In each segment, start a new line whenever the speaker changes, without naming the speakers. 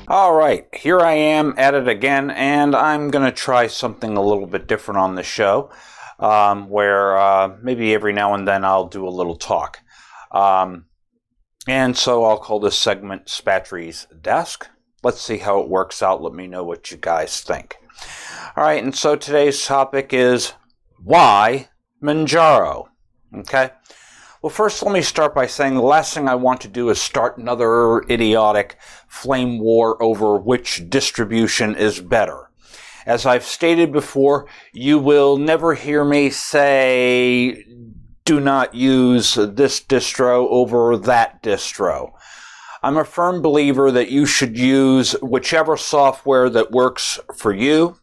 All right, here I am at it again, and I'm going to try something a little bit different on the show, where maybe every now and then I'll do a little talk. And so I'll call this segment Spatry's Desk. Let's see how it works out. Let me know what you guys think. All right, and so today's topic is why Manjaro? Okay. Well, first, let me start by saying the last thing I want to do is start another idiotic flame war over which distribution is better. As I've stated before, you will never hear me say, do not use this distro over that distro. I'm a firm believer that you should use whichever software that works for you.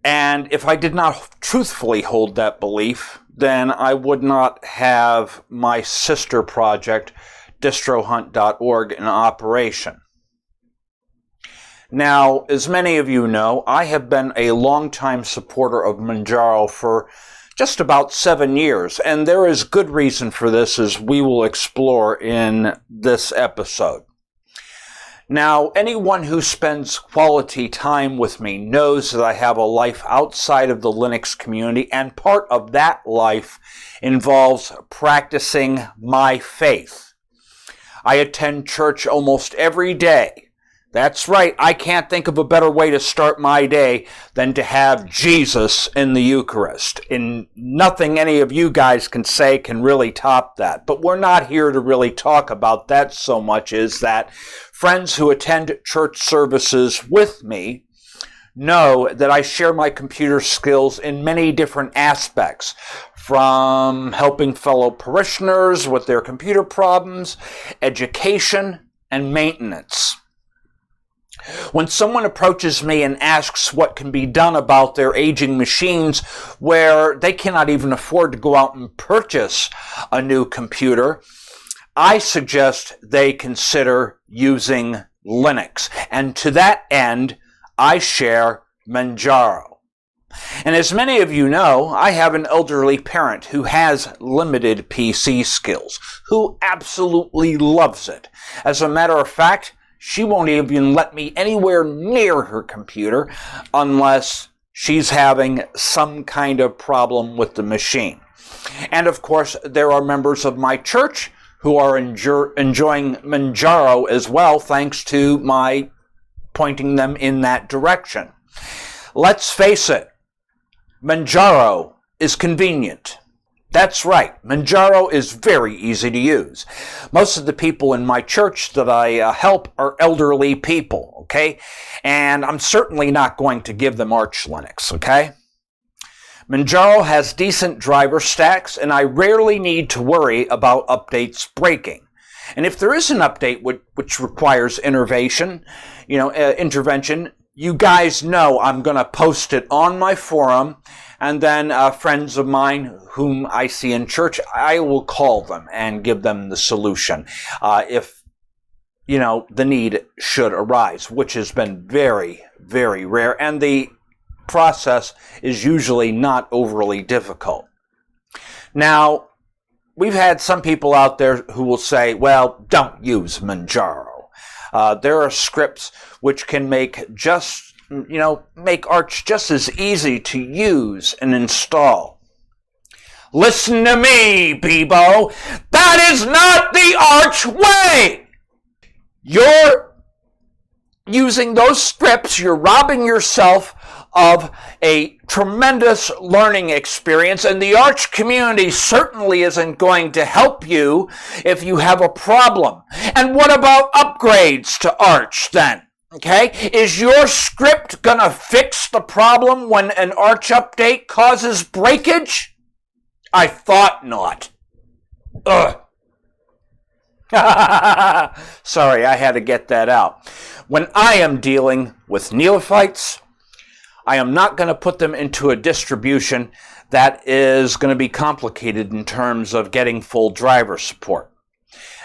And if I did not truthfully hold that belief, then I would not have my sister project, distrohunt.org, in operation. Now, as many of you know, I have been a longtime supporter of Manjaro for just about 7 years, and there is good reason for this, as we will explore in this episode. Now, anyone who spends quality time with me knows that I have a life outside of the Linux community, and part of that life involves practicing my faith. I attend church almost every day. That's right, I can't think of a better way to start my day than to have Jesus in the Eucharist. And nothing any of you guys can say can really top that. But we're not here to really talk about that so much, is that friends who attend church services with me know that I share my computer skills in many different aspects, from helping fellow parishioners with their computer problems, education, and maintenance. When someone approaches me and asks what can be done about their aging machines where they cannot even afford to go out and purchase a new computer, I suggest they consider using Linux. And to that end, I share Manjaro. And as many of you know, I have an elderly parent who has limited PC skills, who absolutely loves it. As a matter of fact, she won't even let me anywhere near her computer unless she's having some kind of problem with the machine. And of course, there are members of my church who are enjoying Manjaro as well, thanks to my pointing them in that direction. Let's face it, Manjaro is convenient. That's right, Manjaro is very easy to use. Most of the people in my church that I help are elderly people, okay? And I'm certainly not going to give them Arch Linux, okay? Manjaro has decent driver stacks, and I rarely need to worry about updates breaking. And if there is an update which requires intervention, you guys know I'm going to post it on my forum, and then friends of mine whom I see in church, I will call them and give them the solution if, the need should arise, which has been very, very rare, and the process is usually not overly difficult. Now, we've had some people out there who will say, well, don't use Manjaro. There are scripts which can make Arch just as easy to use and install. Listen to me, Bebo. That is not the Arch way. You're using those scripts, you're robbing yourself of a tremendous learning experience, and the Arch community certainly isn't going to help you if you have a problem. And what about upgrades to Arch then? Okay, is your script going to fix the problem when an Arch update causes breakage? I thought not. Ugh. Sorry, I had to get that out. When I am dealing with neophytes, I am not going to put them into a distribution that is going to be complicated in terms of getting full driver support.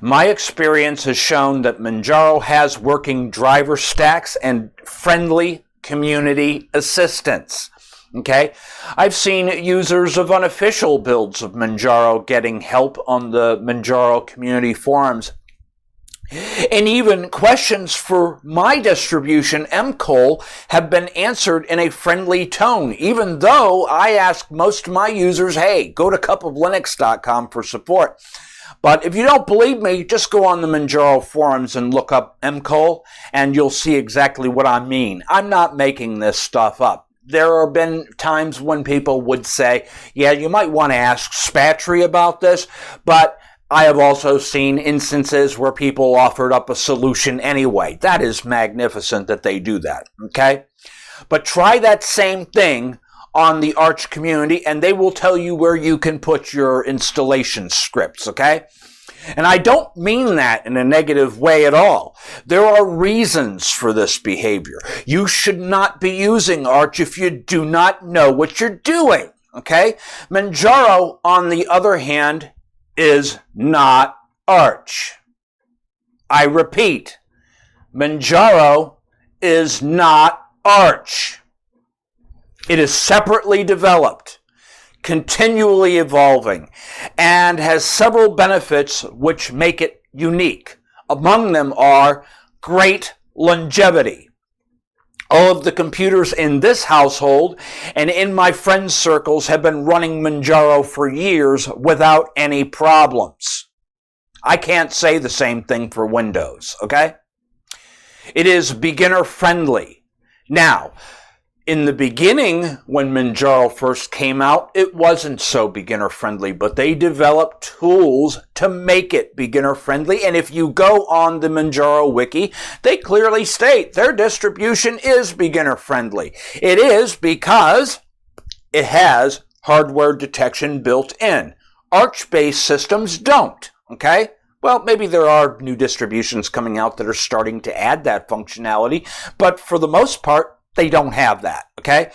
My experience has shown that Manjaro has working driver stacks and friendly community assistance. Okay? I've seen users of unofficial builds of Manjaro getting help on the Manjaro community forums And even questions for my distribution, mCOLe, have been answered in a friendly tone, even though I ask most of my users, hey, go to cupoflinux.com for support. But if you don't believe me, just go on the Manjaro forums and look up mCOLe, and you'll see exactly what I mean. I'm not making this stuff up. There have been times when people would say, yeah, you might want to ask Spatry about this, but I have also seen instances where people offered up a solution anyway. That is magnificent that they do that, okay? But try that same thing on the Arch community, and they will tell you where you can put your installation scripts, okay? And I don't mean that in a negative way at all. There are reasons for this behavior. You should not be using Arch if you do not know what you're doing, okay? Manjaro, on the other hand, is not Arch. I repeat, Manjaro is not Arch. It is separately developed, continually evolving, and has several benefits which make it unique. Among them are great longevity. All of the computers in this household and in my friends' circles have been running Manjaro for years without any problems. I can't say the same thing for Windows, okay? It is beginner friendly. Now, in the beginning, when Manjaro first came out, it wasn't so beginner friendly, but they developed tools to make it beginner friendly. And if you go on the Manjaro wiki, they clearly state their distribution is beginner friendly. It is because it has hardware detection built in. Arch-based systems don't, okay? Well, maybe there are new distributions coming out that are starting to add that functionality, but for the most part, they don't have that, okay?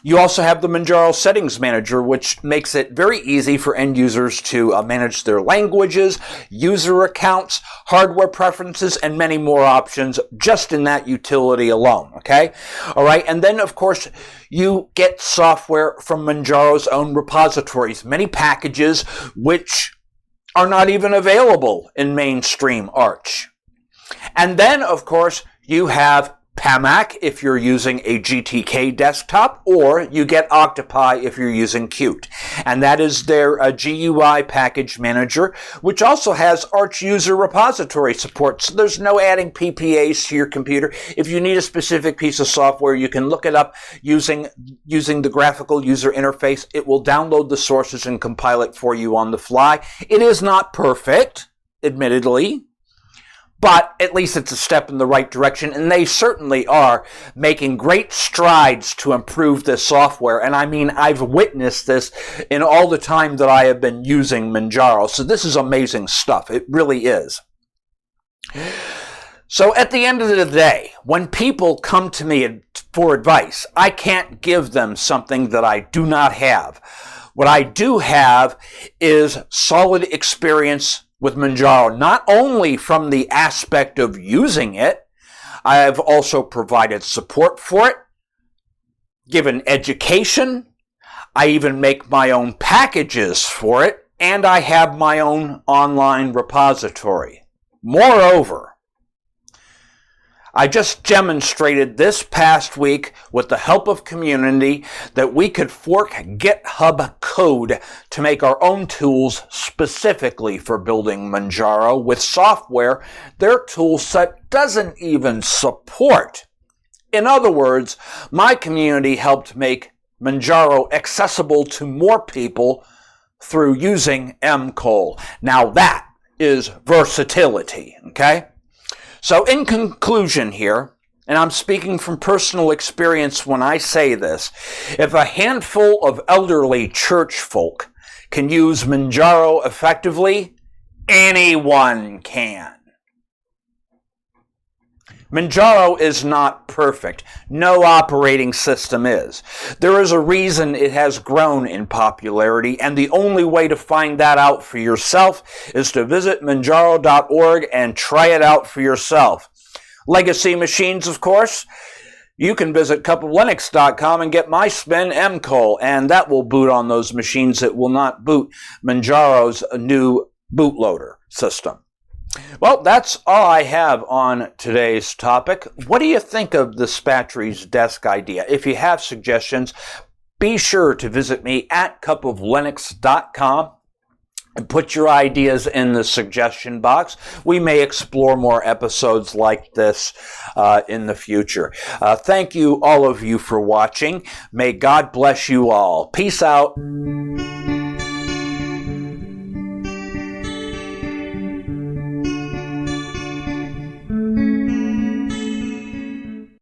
You also have the Manjaro Settings Manager, which makes it very easy for end users to manage their languages, user accounts, hardware preferences, and many more options just in that utility alone, okay? All right, and then, of course, you get software from Manjaro's own repositories, many packages which are not even available in mainstream Arch. And then, of course, you have PAMAC if you're using a GTK desktop, or you get Octopi if you're using Qt. And that is their GUI Package Manager, which also has Arch user repository support. So there's no adding PPAs to your computer. If you need a specific piece of software, you can look it up using the graphical user interface. It will download the sources and compile it for you on the fly. It is not perfect, admittedly, but at least it's a step in the right direction, and they certainly are making great strides to improve this software. And I mean, I've witnessed this in all the time that I have been using Manjaro. So this is amazing stuff. It really is. So at the end of the day, when people come to me for advice, I can't give them something that I do not have. What I do have is solid experience with Manjaro, not only from the aspect of using it, I have also provided support for it, given education, I even make my own packages for it, and I have my own online repository. Moreover, I just demonstrated this past week with the help of community that we could fork GitHub code to make our own tools specifically for building Manjaro with software their toolset doesn't even support. In other words, my community helped make Manjaro accessible to more people through using mCOLe. Now that is versatility, okay? So in conclusion here, and I'm speaking from personal experience when I say this, if a handful of elderly church folk can use Manjaro effectively, anyone can. Manjaro is not perfect. No operating system is. There is a reason it has grown in popularity, and the only way to find that out for yourself is to visit manjaro.org and try it out for yourself. Legacy machines, of course. You can visit cupoflinux.com and get my spin mCOLe, and that will boot on those machines that will not boot Manjaro's new bootloader system. Well, that's all I have on today's topic. What do you think of the Spatry's desk idea? If you have suggestions, be sure to visit me at cupoflinux.com and put your ideas in the suggestion box. We may explore more episodes like this in the future. Thank you, all of you, for watching. May God bless you all. Peace out.